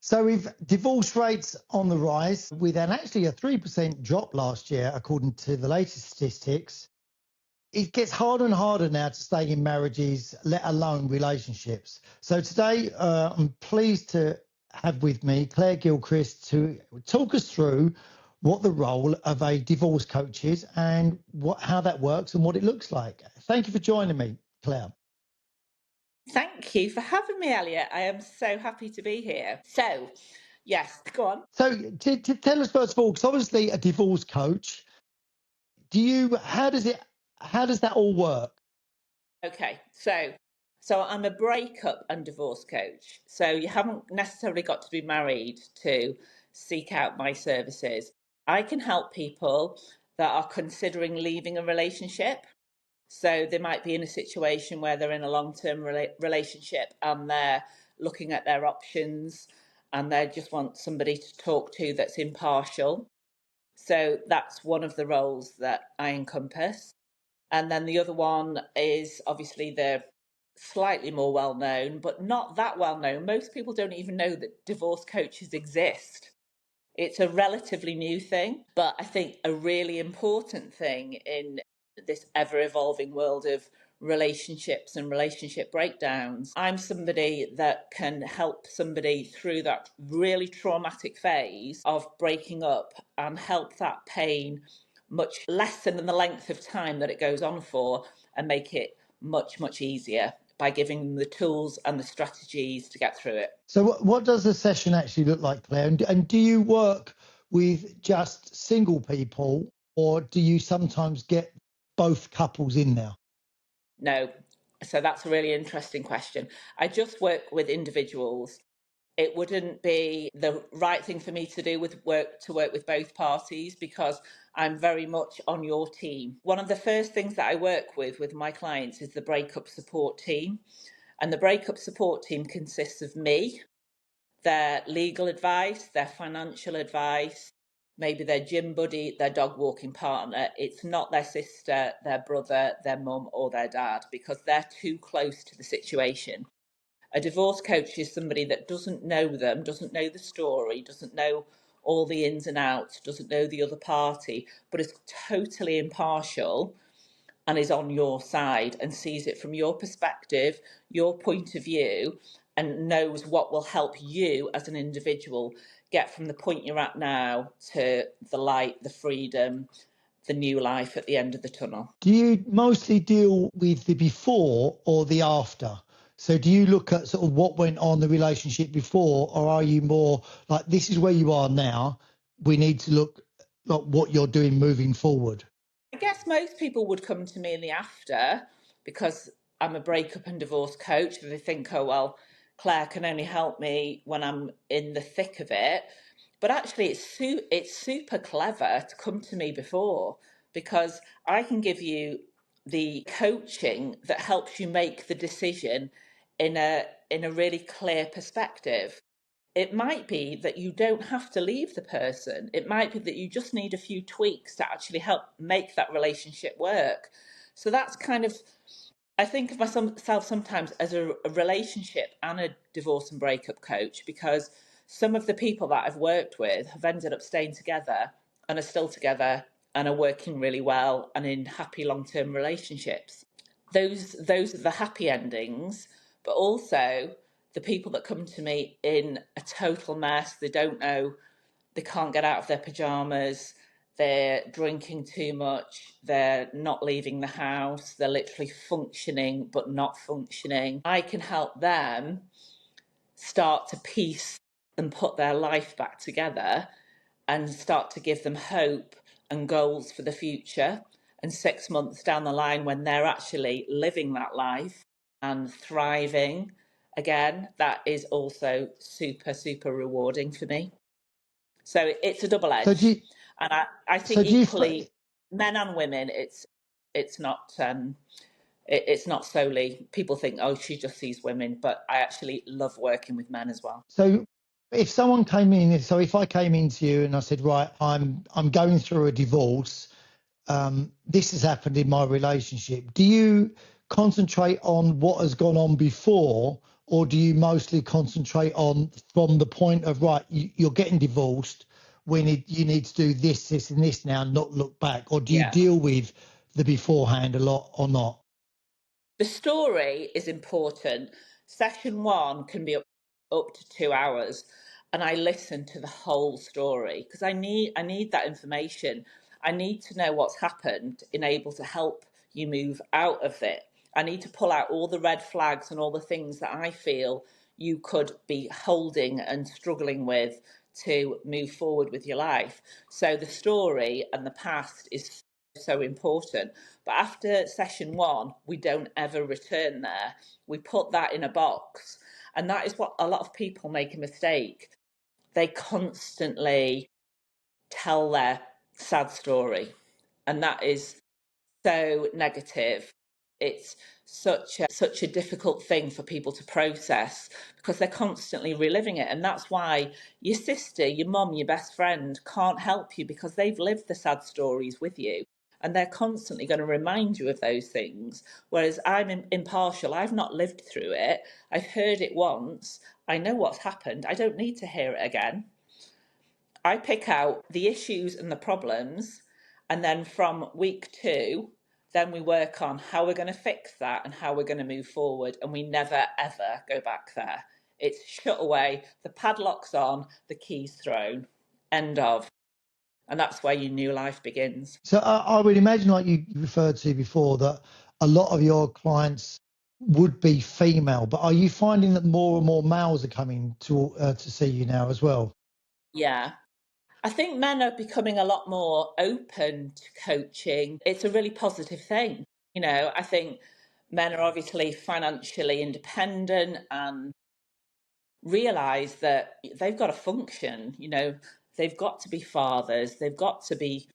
So with divorce rates on the rise, with actually a 3% drop last year, according to the latest statistics, it gets harder and harder now to stay in marriages, let alone relationships. So today, I'm pleased to have with me Claire Gilchrist to talk us through what the role of a divorce coach is and how that works and what it looks like. Thank you for joining me, Claire. Thank you for having me, Elliot. I am so happy to be here. So, yes, go on. So to tell us first of all, because obviously a divorce coach, how does that all work? Okay, so I'm a breakup and divorce coach. So you haven't necessarily got to be married to seek out my services. I can help people that are considering leaving a relationship. So they might be in a situation where they're in a long-term relationship and they're looking at their options and they just want somebody to talk to that's impartial. So that's one of the roles that I encompass. And then the other one is obviously the slightly more well known, but not that well known. Most people don't even know that divorce coaches exist. It's a relatively new thing, but I think a really important thing in this ever evolving world of relationships and relationship breakdowns. I'm somebody that can help somebody through that really traumatic phase of breaking up and help that pain much lessen in the length of time that it goes on for and make it much, much easier by giving them the tools and the strategies to get through it. So what does a session actually look like, Claire? And do you work with just single people, or do you sometimes get both couples in there? No. So that's a really interesting question. I just work with individuals. It wouldn't be the right thing for me to do with work with both parties because I'm very much on your team. One of the first things that I work with my clients is the breakup support team. And the breakup support team consists of me, their legal advice, their financial advice, maybe their gym buddy, their dog walking partner. It's not their sister, their brother, their mum, or their dad because they're too close to the situation. A divorce coach is somebody that doesn't know them, doesn't know the story, doesn't know all the ins and outs, doesn't know the other party, but is totally impartial and is on your side and sees it from your perspective, your point of view, and knows what will help you as an individual get from the point you're at now to the light, the freedom, the new life at the end of the tunnel. Do you mostly deal with the before or the after? So do you look at sort of what went on in the relationship before, or are you more like, this is where you are now, we need to look at what you're doing moving forward? I guess most people would come to me in the after because I'm a breakup and divorce coach and they think, oh, well, Claire can only help me when I'm in the thick of it. But actually, it's super clever to come to me before because I can give you the coaching that helps you make the decision in a really clear perspective. It might be that you don't have to leave the person. It might be that you just need a few tweaks to actually help make that relationship work. So that's kind of, I think of myself sometimes as a relationship and a divorce and breakup coach because some of the people that I've worked with have ended up staying together and are still together and are working really well and in happy long-term relationships. Those are the happy endings, but also the people that come to me in a total mess. They don't know, they can't get out of their pajamas, they're drinking too much, they're not leaving the house, they're literally functioning but not functioning. I can help them start to piece and put their life back together and start to give them hope and goals for the future. And 6 months down the line, when they're actually living that life and thriving again, that is also super, super rewarding for me. So it's a double So do edge. you, And I so think do you, equally, men and women, it's not it's not solely, people think, oh, she just sees women, but I actually love working with men as well. so if someone came in, so if I came into you and I said, right, I'm going through a divorce, this has happened in my relationship, do you concentrate on what has gone on before, or do you mostly concentrate on from the point of, right, you're getting divorced, you need to do this, this, and this now, not look back? Or do you Yeah. deal with the beforehand a lot or not? The story is important. Session one can be up to 2 hours, and I listen to the whole story because I need that information. I need to know what's happened in able to help you move out of it. I need to pull out all the red flags and all the things that I feel you could be holding and struggling with to move forward with your life. So the story and the past is so important. But after session one, we don't ever return there. We put that in a box. And that is what a lot of people make a mistake. They constantly tell their sad story. And that is so negative. It's such a difficult thing for people to process because they're constantly reliving it. And that's why your sister, your mum, your best friend can't help you because they've lived the sad stories with you. And they're constantly going to remind you of those things. Whereas I'm impartial. I've not lived through it. I've heard it once. I know what's happened. I don't need to hear it again. I pick out the issues and the problems, and then from week two, then we work on how we're going to fix that and how we're going to move forward. And we never, ever go back there. It's shut away, the padlock's on, the key's thrown, end of. And that's where your new life begins. So I would imagine, like you referred to before, that a lot of your clients would be female, but are you finding that more and more males are coming to see you now as well? Yeah. I think men are becoming a lot more open to coaching. It's a really positive thing. I think men are obviously financially independent and realize that they've got to function. They've got to be fathers, they've got to be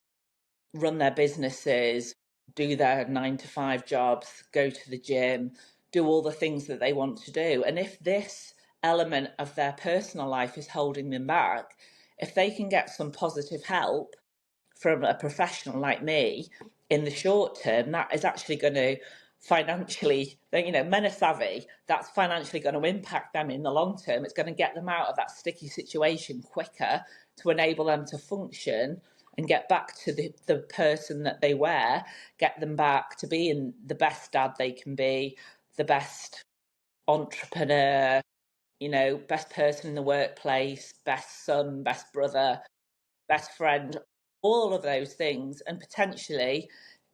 run their businesses, do their 9 to 5 jobs, go to the gym, do all the things that they want to do. And if this element of their personal life is holding them back, if they can get some positive help from a professional like me in the short term, that is actually going to financially, men are savvy, that's financially going to impact them in the long term. It's going to get them out of that sticky situation quicker to enable them to function and get back to the person that they were, get them back to being the best dad they can be, the best entrepreneur, best person in the workplace, best son, best brother, best friend, all of those things, and potentially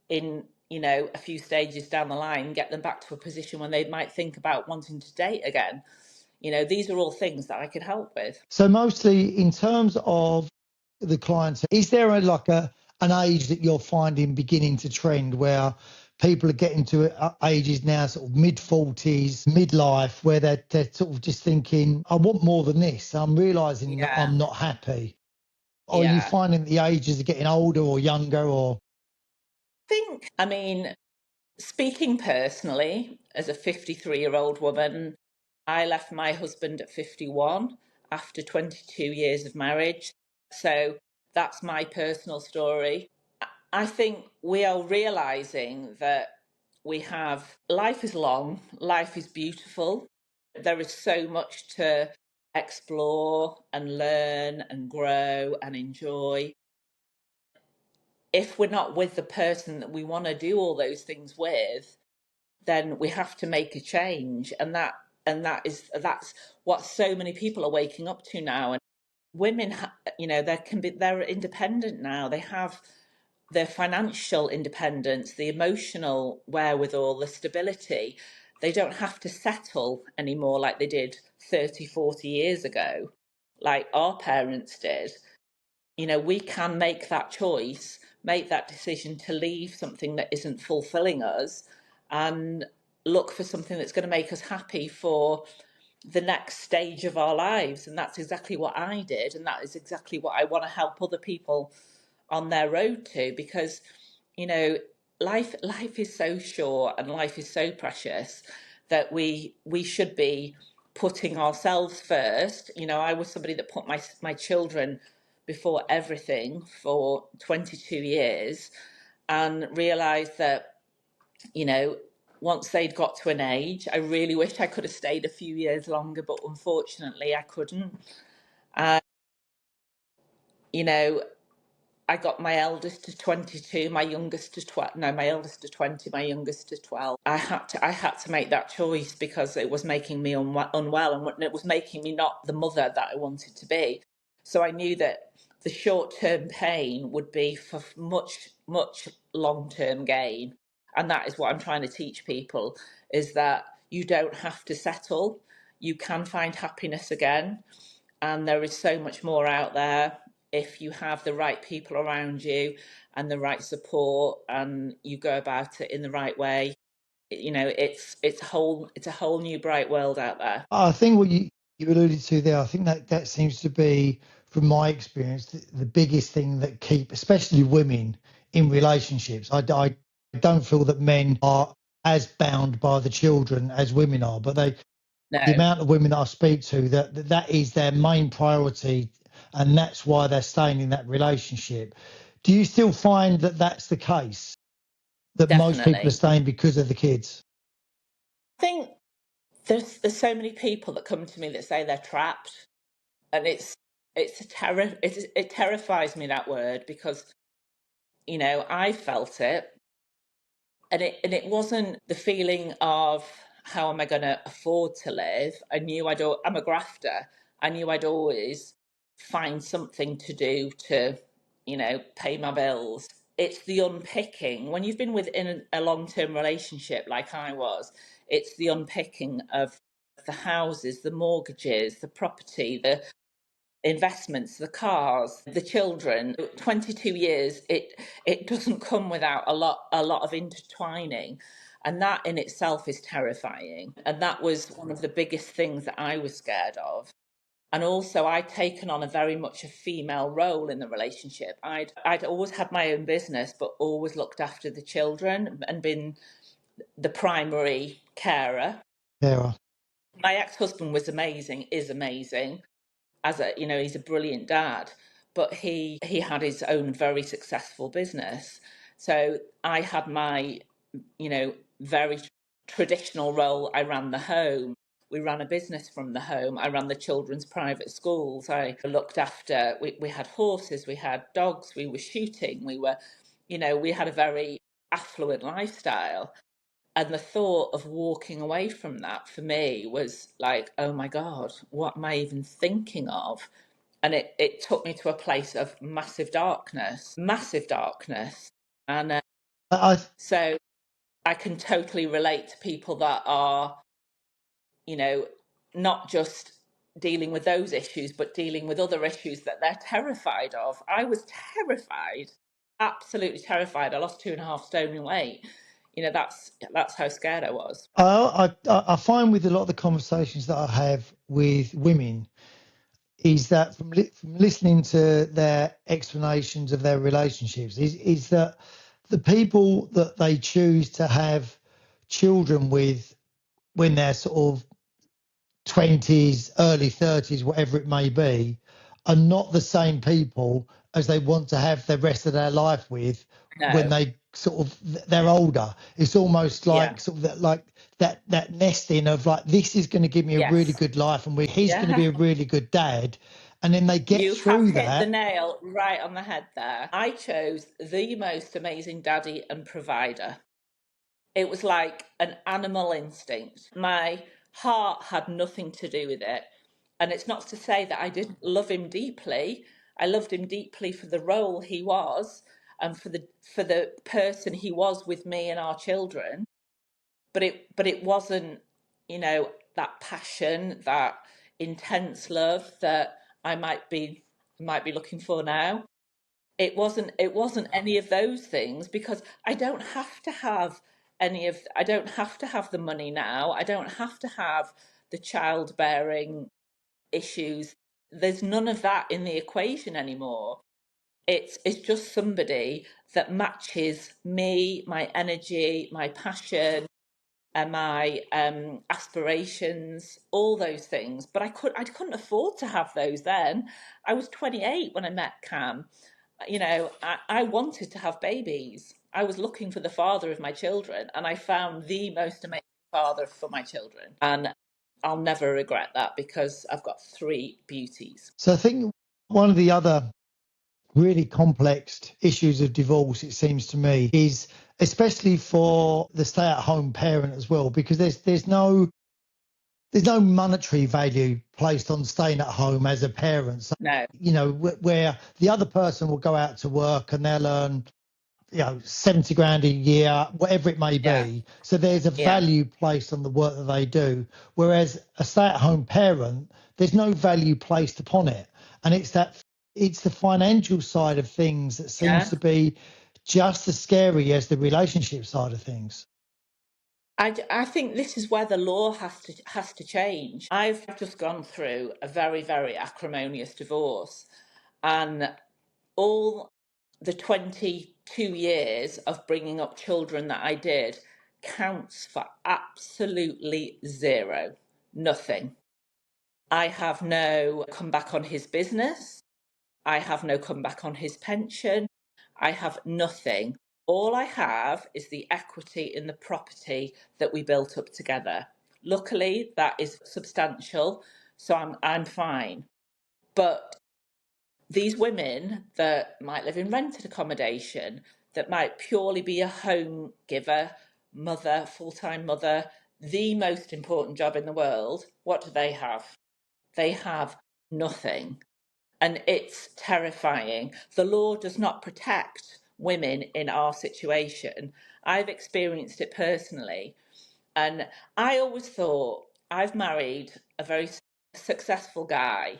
in a few stages down the line get them back to a position when they might think about wanting to date again. These are all things that I can help with. So mostly in terms of the clients, is there an age that you're finding beginning to trend where people are getting to ages now, sort of mid-40s, midlife, where they're sort of just thinking, I want more than this. I'm realizing that Yeah. I'm not happy. Or are you Yeah. finding that the ages are getting older or younger or? I mean, speaking personally, as a 53-year-old woman, I left my husband at 51 after 22 years of marriage. So that's my personal story. I think we are realizing that life is long, life is beautiful. There is so much to explore and learn and grow and enjoy. If we're not with the person that we want to do all those things with, then we have to make a change. That's what so many people are waking up to now. And women, they're independent now. They have their financial independence, the emotional wherewithal, the stability. They don't have to settle anymore like they did 30, 40 years ago, like our parents did. We can make that choice, make that decision to leave something that isn't fulfilling us and look for something that's going to make us happy for the next stage of our lives. And that's exactly what I did. And that is exactly what I want to help other people on their road to, because, you know, life is so short and life is so precious that we should be putting ourselves first. I was somebody that put my children before everything for 22 years and realized that, you know, once they'd got to an age, I really wish I could have stayed a few years longer, but unfortunately I couldn't. You know, I got my eldest to 22, my youngest to 12. No, my eldest to 20, my youngest to 12. I had to make that choice because it was making me unwell, and it was making me not the mother that I wanted to be. So I knew that the short-term pain would be for much, much long-term gain. And that is what I'm trying to teach people, is that you don't have to settle. You can find happiness again. And there is so much more out there if you have the right people around you and the right support, and you go about it in the right way. You know, it's a whole new bright world out there. I think what you alluded to there, I think that seems to be, from my experience, the biggest thing that keep, especially women, in relationships. I don't feel that men are as bound by the children as women are, but the No, amount of women that I speak to, that is their main priority, and that's why they're staying in that relationship. Do you still find that that's the case? That most people are definitely. staying because of the kids? I think there's so many people that come to me that say they're trapped, and it's a terror. It terrifies me, that word, because I felt it. And it wasn't the feeling of how am I going to afford to live. I'm a grafter. I knew I'd always find something to do to, pay my bills. It's the unpicking. When you've been within a long-term relationship like I was, it's the unpicking of the houses, the mortgages, the property, the investments, the cars, the children. 22 years, it doesn't come without a lot of intertwining, and that in itself is terrifying. And that was one of the biggest things that I was scared of. And also, I'd taken on a very much a female role in the relationship. I'd always had my own business, but always looked after the children and been the primary carer. Yeah. My ex-husband was amazing, is amazing, he's a brilliant dad, but he had his own very successful business. So I had my very traditional role. I ran the home. We ran a business from the home. I ran the children's private schools. I looked after, we had horses, we had dogs, we were shooting, we had a very affluent lifestyle. And the thought of walking away from that for me was like, oh my God, what am I even thinking of? And it took me to a place of massive darkness, massive darkness. And I, so I can totally relate to people that are, not just dealing with those issues, but dealing with other issues that they're terrified of. I was terrified, absolutely terrified. I lost 2.5 stone in weight. That's how scared I was. I find with a lot of the conversations that I have with women is that from listening to their explanations of their relationships is that the people that they choose to have children with when they're sort of 20s, early 30s, whatever it may be, are not the same people as they want to have the rest of their life with when No, they sort of they're older. It's almost yeah, like sort of that nesting of like, this is going to give me a really yes, good life, and he's going to yeah. be a really good dad, and then they get You have through hit the that. nail right on the head there. I chose the most amazing daddy and provider. It was like an animal instinct. My heart had nothing to do with it. And it's not to say that I didn't love him deeply. I loved him deeply for the role he was and for the person he was with me and our children. But it wasn't, that passion, that intense love that I might be looking for now. It wasn't any of those things, because I don't have to have the money now. I don't have to have the childbearing issues. There's none of that in the equation anymore. It's just somebody that matches me, my energy, my passion, and my aspirations, all those things. But I couldn't afford to have those then. I was 28 when I met Cam. I wanted to have babies. I was looking for the father of my children, and I found the most amazing father for my children. And I'll never regret that because I've got 3 beauties. So I think one of the other really complex issues of divorce, it seems to me, is especially for the stay-at-home parent as well, because there's no monetary value placed on staying at home as a parent. So, No. where the other person will go out to work and they'll earn 70 grand a year, whatever it may be. Yeah. So there's a Yeah. value placed on the work that they do. Whereas a stay-at-home parent, there's no value placed upon it. And it's the financial side of things that seems to be just as scary as the relationship side of things. I think this is where the law has to change. I've just gone through a very, very acrimonious divorce, and all the 22 years of bringing up children that I did counts for absolutely zero. Nothing. I have no comeback on his business. I have no comeback on his pension. I have nothing. All I have is the equity in the property that we built up together. Luckily, that is substantial, so I'm fine. But these women that might live in rented accommodation, that might purely be a home giver, mother, full-time mother, the most important job in the world, what do they have? They have nothing. And it's terrifying. The law does not protect women in our situation. I've experienced it personally. And I always thought, I've married a very successful guy.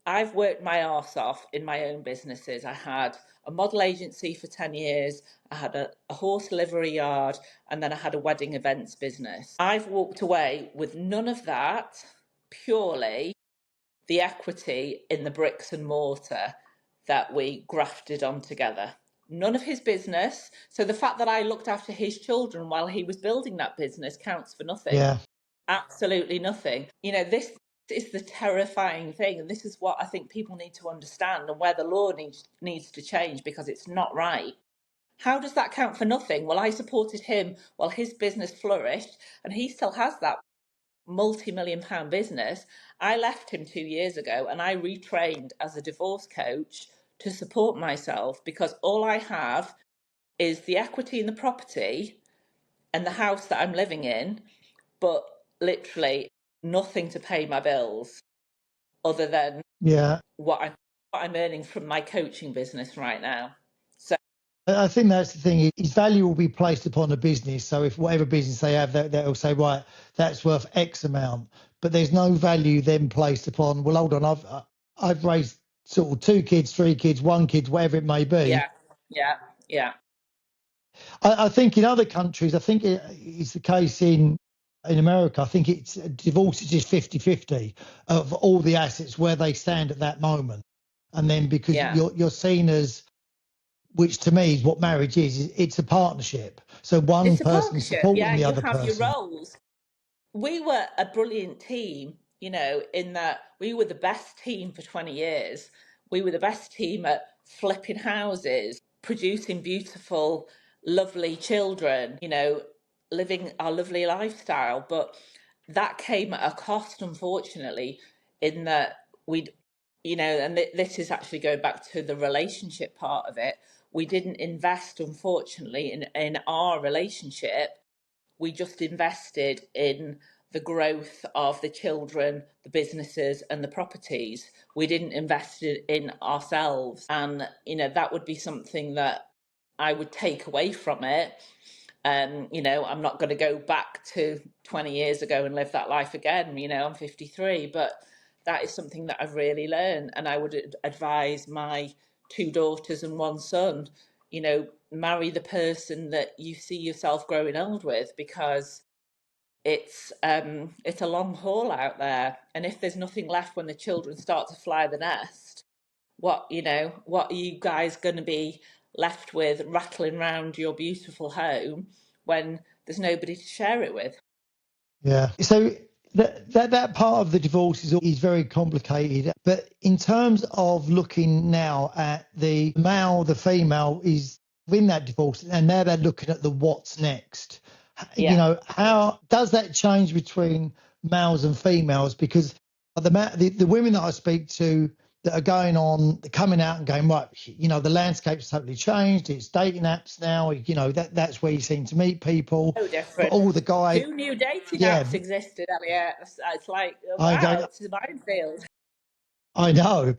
I've worked my arse off in my own businesses. I had a model agency for 10 years. I had a horse livery yard, and then I had a wedding events business. I've walked away with none of that, purely the equity in the bricks and mortar that we grafted on together. None of his business. So the fact that I looked after his children while he was building that business counts for nothing. Yeah. Absolutely nothing. This is the terrifying thing. And this is what I think people need to understand, and where the law needs to change, because it's not right. How does that count for nothing? Well, I supported him while his business flourished, and he still has that multi-million-pound business. I left him 2 years ago, and I retrained as a divorce coach to support myself, because all I have is the equity in the property and the house that I'm living in, but literally nothing to pay my bills other than what I'm earning from my coaching business right now. So I think that's the thing. His value will be placed upon the business. So if whatever business they have, they'll say, right, that's worth X amount. But there's no value then placed upon, well, hold on, I've raised sort of 2 kids, 3 kids, 1 kid, whatever it may be. Yeah. I think in other countries, I think it's the case in America. I think it's divorce is just 50-50 of all the assets where they stand at that moment. And then because you're seen as, which to me is what marriage is, it's a partnership. So one person supporting the other person. You have your roles. We were a brilliant team, in that we were the best team for 20 years. We were the best team at flipping houses, producing beautiful, lovely children, living our lovely lifestyle. But that came at a cost, unfortunately, in that and this is actually going back to the relationship part of it. We didn't invest, unfortunately, in our relationship. We just invested in the growth of the children, the businesses, and the properties. We didn't invest in ourselves. And, that would be something that I would take away from it. I'm not going to go back to 20 years ago and live that life again. I'm 53, but that is something that I've really learned. And I would advise my 2 daughters and 1 son, marry the person that you see yourself growing old with, because it's a long haul out there. And if there's nothing left when the children start to fly the nest, what are you guys going to be left with, rattling around your beautiful home when there's nobody to share it with? Yeah. So that part of the divorce is very complicated. But in terms of looking now at the male, the female is in that divorce, and now they're looking at the what's next. You Yeah. know, how does that change between males and females? Because the women that I speak to that are coming out and going, right, you know, the landscape's totally changed. It's dating apps now. You know, that's where you seem to meet people. So But different. all the guys, Who knew dating yeah, apps existed, Elliot? It's like, I wow, go, it's a minefield. I know.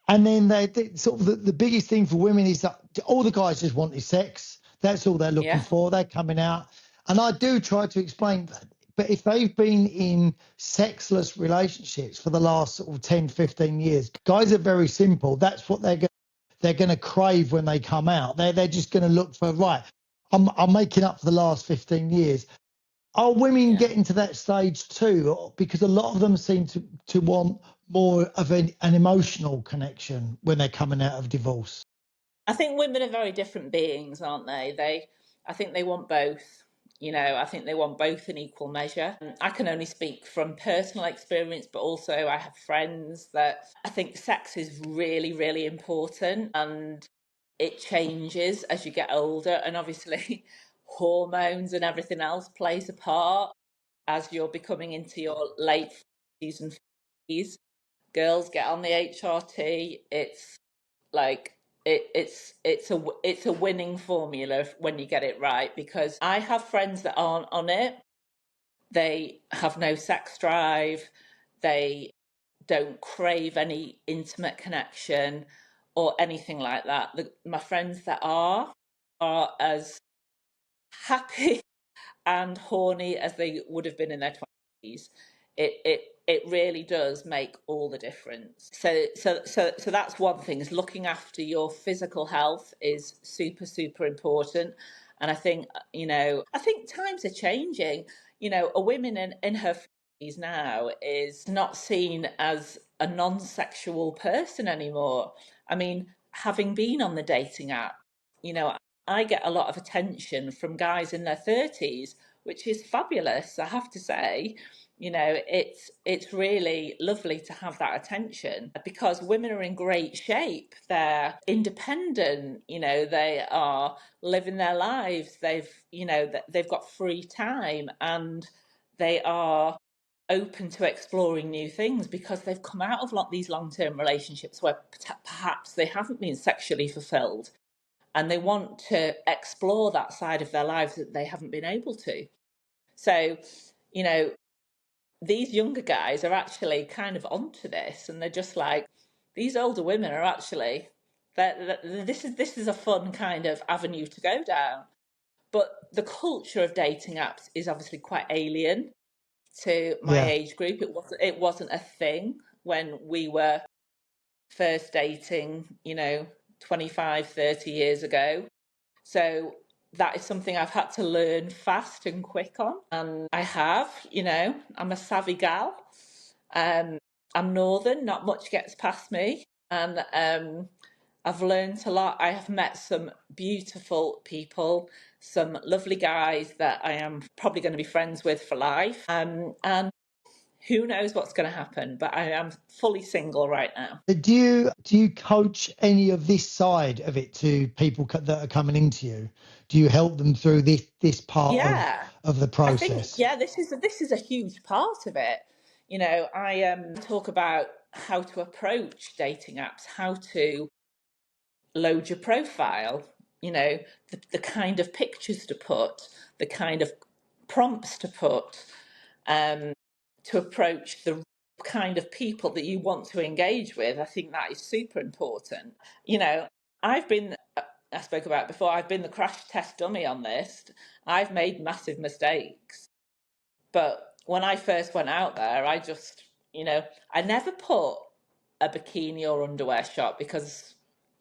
And then sort of the biggest thing for women is that all the guys just want is sex. That's all they're looking Yeah. for. They're coming out. And I do try to explain, but if they've been in sexless relationships for the last sort of 10, 15 years, guys are very simple. That's what they're going to crave when they come out. They're just going to look for, right, I'm making up for the last 15 years. Are women Yeah. getting to that stage too? Because a lot of them seem to want more of an emotional connection when they're coming out of divorce. I think women are very different beings, aren't they? I think they want both. You know, I think they want both in equal measure. I can only speak from personal experience, but also I have friends that I think sex is really, really important, and it changes as you get older. And obviously, hormones and everything else plays a part as you're becoming into your late 40s and 50s. Girls get on the HRT. It's like it's a winning formula when you get it right, because I have friends that aren't on it. They have no sex drive. They don't crave any intimate connection or anything like that. My friends that are as happy and horny as they would have been in their 20s. It really does make all the difference. So that's one thing, is looking after your physical health is super, super important. And I think, I think times are changing. A woman in her 50s now is not seen as a non-sexual person anymore. I mean, having been on the dating app, you know, I get a lot of attention from guys in their 30s, which is fabulous, I have to say. It's really lovely to have that attention, because women are in great shape. They're independent, they are living their lives. They've got free time, and they are open to exploring new things because they've come out of these long-term relationships where perhaps they haven't been sexually fulfilled, and they want to explore that side of their lives that they haven't been able to. So, you know, these younger guys are actually kind of onto this, and they're just like, these older women are actually, this is a fun kind of avenue to go down. But the culture of dating apps is obviously quite alien to my Yeah. age group. It wasn't a thing when we were first dating, 25, 30 years ago. So that is something I've had to learn fast and quick on. And I have, I'm a savvy gal. I'm northern, not much gets past me. And I've learned a lot. I have met some beautiful people, some lovely guys that I am probably going to be friends with for life. And who knows what's going to happen, but I am fully single right now. Do you coach any of this side of it to people that are coming into you? Do you help them through this part Yeah, of the I think, process? yeah, this is a huge part of it. I talk about how to approach dating apps, how to load your profile, the kind of pictures to put, the kind of prompts to put, um, to approach the kind of people that you want to engage with. I think that is super important. You know, I've been, I spoke about before, I've been the crash test dummy on this. I've made massive mistakes. But when I first went out there, I just, I never put a bikini or underwear shot because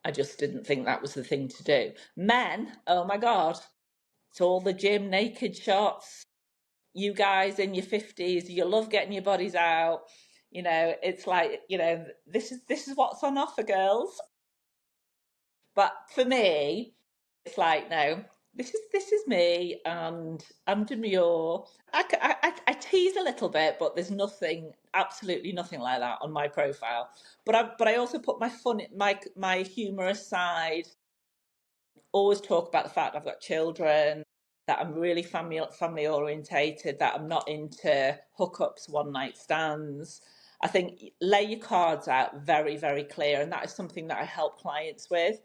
I just didn't think that was the thing to do. Men, oh my God, it's all the gym naked shots. You guys in your 50s, you love getting your bodies out. It's like, this is what's on offer, girls. But for me, it's like, no, this is me, and I'm demure. I tease a little bit, but there's nothing, absolutely nothing like that on my profile. But I also put my fun, my humorous side, always talk about the fact I've got children, that I'm really family orientated, that I'm not into hookups, one night stands. I think lay your cards out very, very clear, and that is something that I help clients with.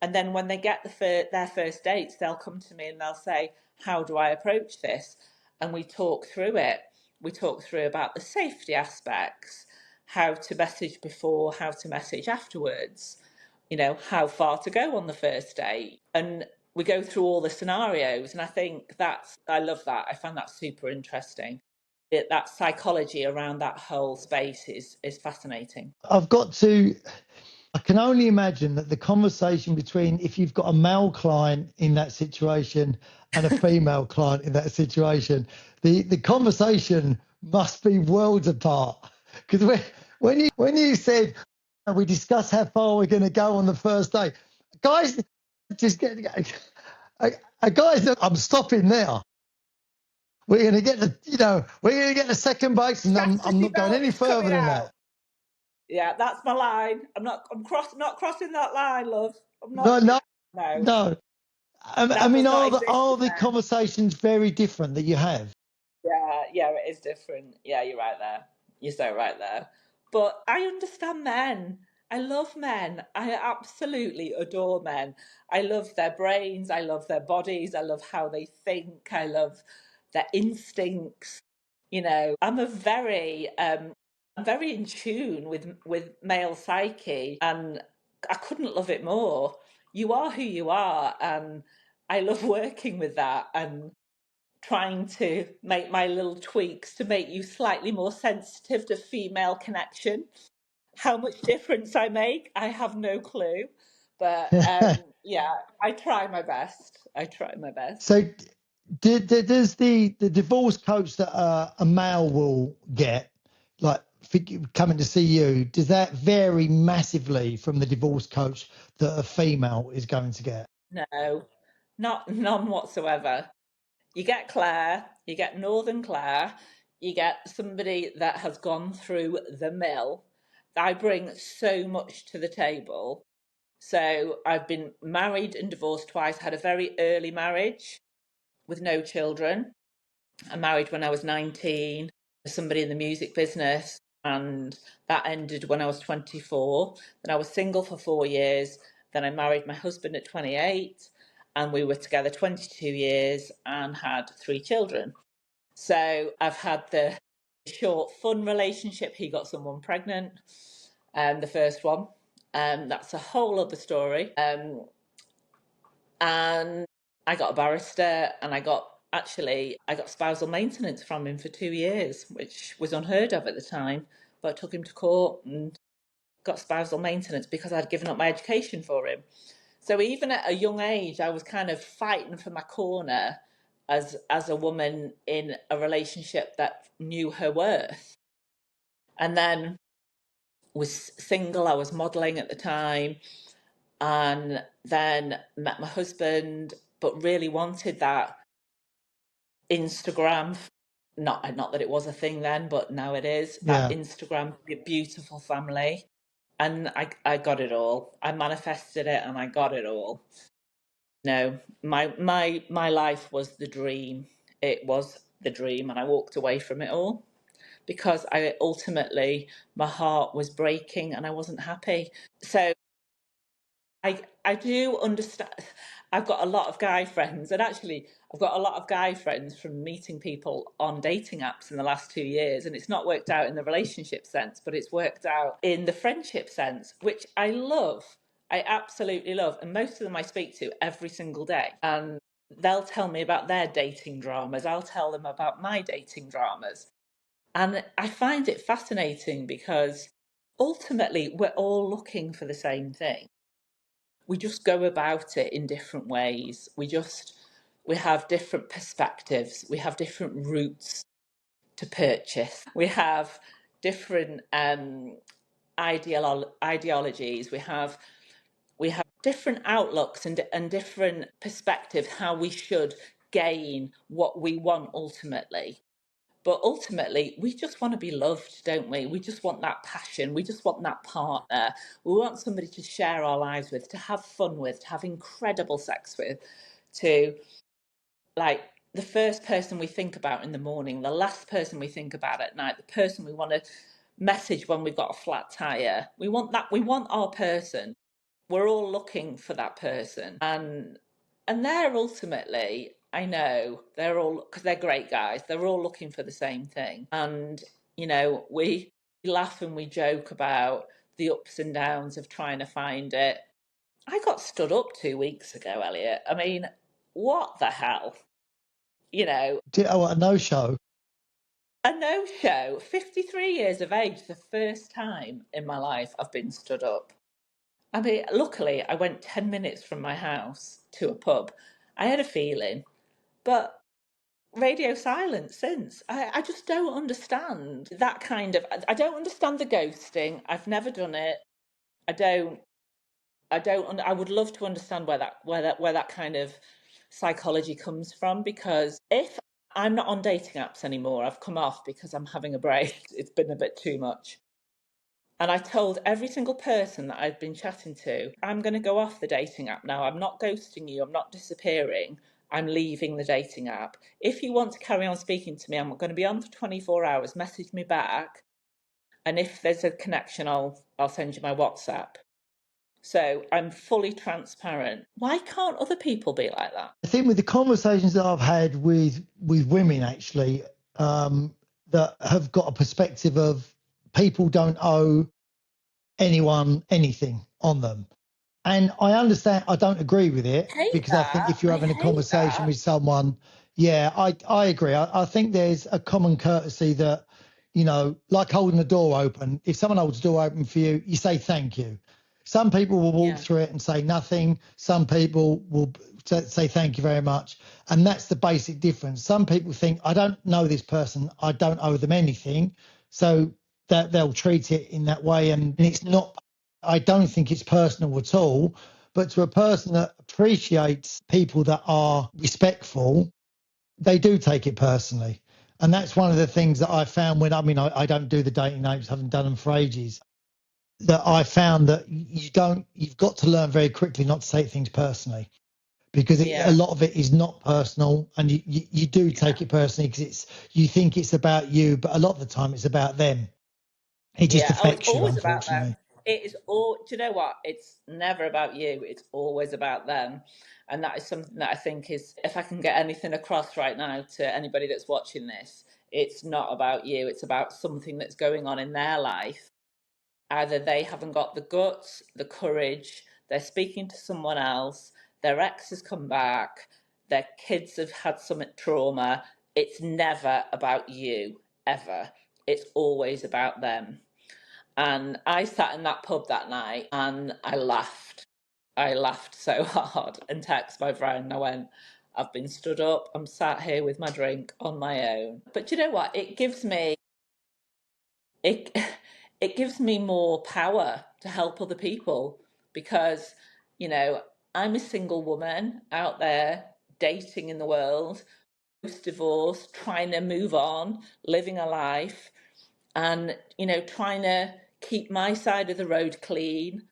And then when they get their first dates, they'll come to me and they'll say, how do I approach this? And we talk through it. We talk through about the safety aspects, how to message before, how to message afterwards, how far to go on the first date. And we go through all the scenarios. And I think I love that. I find that super interesting. That psychology around that whole space is fascinating. I can only imagine that the conversation between, if you've got a male client in that situation and a female client in that situation, the conversation must be worlds apart. Because when you said we discuss how far we're going to go on the first day, guys, just get guys. I'm stopping there. We're going to get the second base, and I'm not going any further than that. Yeah, that's my line. I'm not crossing that line, love. I'm not. No. I mean, are the conversations very different that you have? Yeah, it is different. Yeah, you're right there. You're so right there. But I understand men. I love men. I absolutely adore men. I love their brains. I love their bodies. I love how they think. I love their instincts. I'm very in tune with male psyche, and I couldn't love it more. You are who you are, and I love working with that and trying to make my little tweaks to make you slightly more sensitive to female connection. How much difference I make, I have no clue. But yeah, I try my best. So does the divorce coach that a male will get, like coming to see you, does that vary massively from the divorce coach that a female is going to get? No, none whatsoever. You get Claire, you get Northern Claire, you get somebody that has gone through the mill. I bring so much to the table. So I've been married and divorced twice, had a very early marriage with no children. I married when I was 19 to somebody in the music business, and that ended when I was 24. Then I was single for 4 years. Then I married my husband at 28, and we were together 22 years and had 3 children. So I've had the short, fun relationship. He got someone pregnant, the first one. That's a whole other story. And I got a barrister, and I got spousal maintenance from him for 2 years, which was unheard of at the time. But I took him to court and got spousal maintenance because I'd given up my education for him. So even at a young age, I was kind of fighting for my corner as a woman in a relationship that knew her worth. And then was single. I was modelling at the time, and then met my husband, but really wanted that Instagram. Not that it was a thing then, but now it is. That Instagram, beautiful family. And I got it all. I manifested it and I got it all. No, my life was the dream. It was the dream, and I walked away from it all because my heart was breaking and I wasn't happy. So I do understand. I've got a lot of guy friends, and actually I've got a lot of guy friends from meeting people on dating apps in the last 2 years, and it's not worked out in the relationship sense, but it's worked out in the friendship sense, which I love. I absolutely love. And most of them I speak to every single day, and they'll tell me about their dating dramas. I'll tell them about my dating dramas. And I find it fascinating because ultimately we're all looking for the same thing. We just go about it in different ways. We have different perspectives. We have different routes to purchase. We have different ideologies. We have different outlooks and different perspectives how we should gain what we want ultimately. But ultimately, we just want to be loved, don't we? We just want that passion. We just want that partner. We want somebody to share our lives with, to have fun with, to have incredible sex with, to like the first person we think about in the morning, the last person we think about at night, the person we want to message when we've got a flat tire. We want that. We want our person. We're all looking for that person. And they're ultimately, I know, they're all, because they're great guys, they're all looking for the same thing. And, we laugh and we joke about the ups and downs of trying to find it. I got stood up 2 weeks ago, Elliot. I mean, what the hell? A no-show. A no-show, 53 years of age, the first time in my life I've been stood up. I mean, luckily, I went 10 minutes from my house to a pub. I had a feeling, but radio silence since. I just don't understand that kind of. I don't understand the ghosting. I've never done it. I don't. I would love to understand where that kind of psychology comes from, because if I'm not on dating apps anymore, I've come off because I'm having a break. It's been a bit too much. And I told every single person that I've been chatting to, I'm going to go off the dating app now. I'm not ghosting you. I'm not disappearing. I'm leaving the dating app. If you want to carry on speaking to me, I'm going to be on for 24 hours. Message me back. And if there's a connection, I'll send you my WhatsApp. So I'm fully transparent. Why can't other people be like that? I think with the conversations that I've had with women, actually, that have got a perspective of people don't owe anyone anything on them. And I understand, I don't agree with it, Hate because I think that. if you're I having a hate conversation that. with someone, yeah, I agree. I think there's a common courtesy that, like holding the door open. If someone holds the door open for you, you say thank you. Some people will walk Yeah. through it and say nothing. Some people will say thank you very much. And that's the basic difference. Some people think, I don't know this person, I don't owe them anything. So that they'll treat it in that way. And it's not, I don't think it's personal at all. But to a person that appreciates people that are respectful, they do take it personally. And that's one of the things that I found I don't do the dating apps, haven't done them for ages, that I found that you've got to learn very quickly not to take things personally, because a Yeah. lot of it is not personal, and you do Yeah. take it personally because you think it's about you, but a lot of the time it's about them. It just Yeah. Oh, it's affects you, always about them. unfortunately. It is all, do you know what? It's never about you. It's always about them. And that is something that I think is, if I can get anything across right now to anybody that's watching this, it's not about you. It's about something that's going on in their life. Either they haven't got the guts, the courage, they're speaking to someone else, their ex has come back, their kids have had some trauma. It's never about you, ever. It's always about them. And I sat in that pub that night and I laughed. I laughed so hard and texted my friend. I went, I've been stood up. I'm sat here with my drink on my own. But do you know what? It it gives me more power to help other people, because, you know, I'm a single woman out there dating in the world, post divorce, trying to move on, living a life, and, trying to keep my side of the road clean,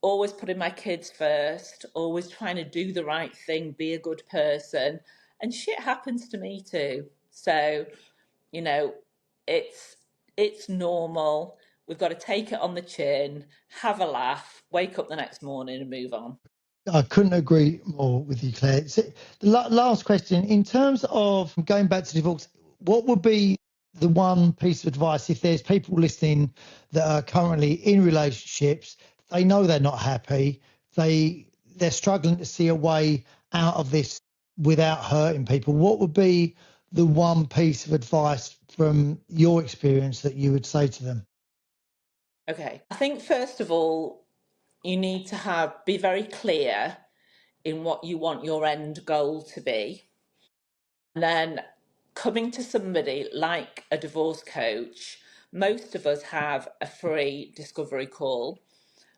always putting my kids first, always trying to do the right thing, be a good person. And shit happens to me too. So, you know, it's it's normal. We've got to take it on the chin, have a laugh, wake up the next morning and move on. I couldn't agree more with you, Claire. So the last question, in terms of going back to divorce, what would be the one piece of advice if there's people listening that are currently in relationships, they know they're not happy, they're struggling to see a way out of this without hurting people? What would be the one piece of advice from your experience that you would say to them? Okay. I think first of all, you need to be very clear in what you want your end goal to be. And then coming to somebody like a divorce coach, most of us have a free discovery call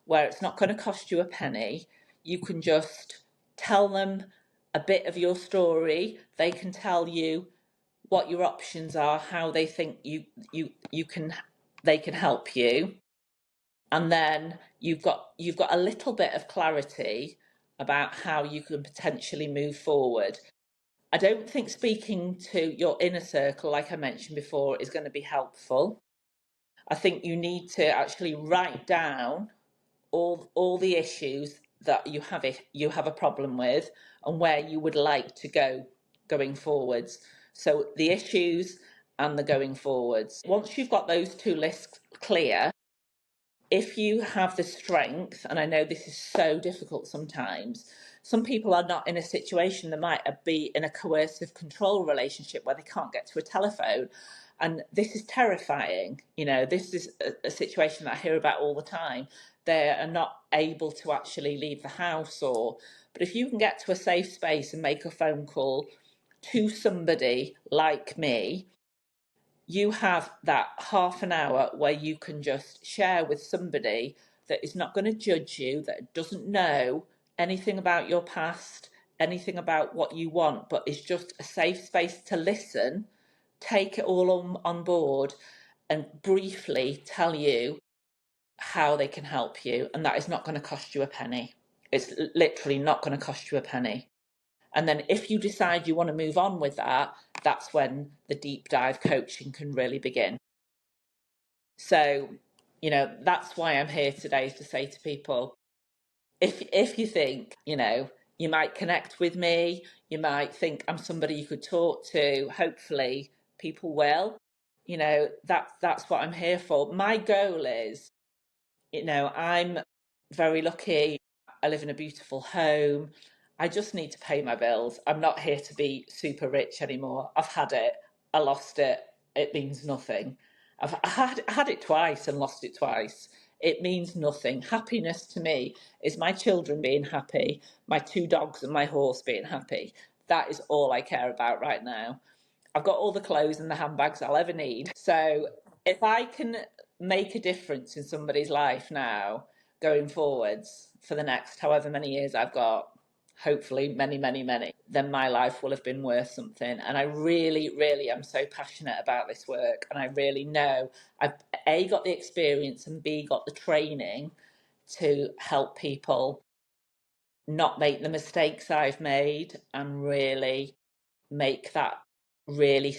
where it's not going to cost you a penny. You can just tell them a bit of your story. They can tell you what your options are, how they think they can help you, and then you've got a little bit of clarity about how you can potentially move forward. I don't think speaking to your inner circle, like I mentioned before, is going to be helpful. I think you need to actually write down all the issues that you have a problem with and where you would like to go going forwards. So the issues and the going forwards. Once you've got those two lists clear, if you have the strength, and I know this is so difficult sometimes, some people are not in a situation, they might be in a coercive control relationship where they can't get to a telephone. And this is terrifying. You know, this is a situation that I hear about all the time. They are not able to actually leave the house, but if you can get to a safe space and make a phone call to somebody like me, you have that half an hour where you can just share with somebody that is not going to judge you, that doesn't know anything about your past, anything about what you want, but is just a safe space to listen, take it all on board, and briefly tell you how they can help you. And that is not going to cost you a penny. It's literally not going to cost you a penny. And then if you decide you want to move on with that, that's when the deep dive coaching can really begin. So, you know, that's why I'm here today, to say to people, if you think, you know, you might connect with me, you might think I'm somebody you could talk to, hopefully people will. You know, that's what I'm here for. My goal is, you know, I'm very lucky. I live in a beautiful home. I just need to pay my bills. I'm not here to be super rich anymore. I've had it. I lost it. It means nothing. I had it twice and lost it twice. It means nothing. Happiness to me is my children being happy, my 2 dogs and my horse being happy. That is all I care about right now. I've got all the clothes and the handbags I'll ever need. So if I can make a difference in somebody's life now, going forwards for the next however many years I've got, hopefully many, then my life will have been worth something. And I really, really am so passionate about this work. And I really know I've A, got the experience, and B, got the training to help people not make the mistakes I've made and really make that really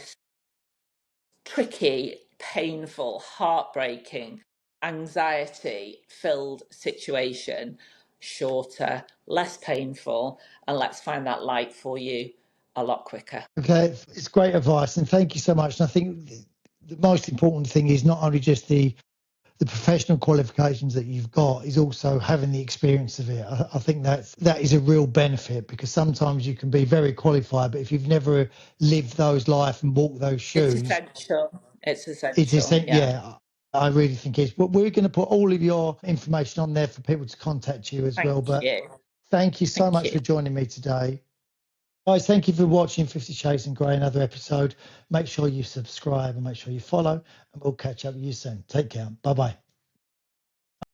tricky, painful, heartbreaking, anxiety-filled situation shorter, less painful, and let's find that light for you a lot quicker. Okay, it's great advice, and thank you so much. And I think the most important thing is not only just the professional qualifications that you've got, is also having the experience of it. I think that is a real benefit, because sometimes you can be very qualified, but if you've never lived those life and walked those shoes, it's essential. It's essential. Yeah, I really think it's. But we're going to put all of your information on there for people to contact you as well. But thank you so much for joining me today. Guys, thank you for watching 50 Shades of Grey, another episode. Make sure you subscribe and make sure you follow, and we'll catch up with you soon. Take care. Bye-bye.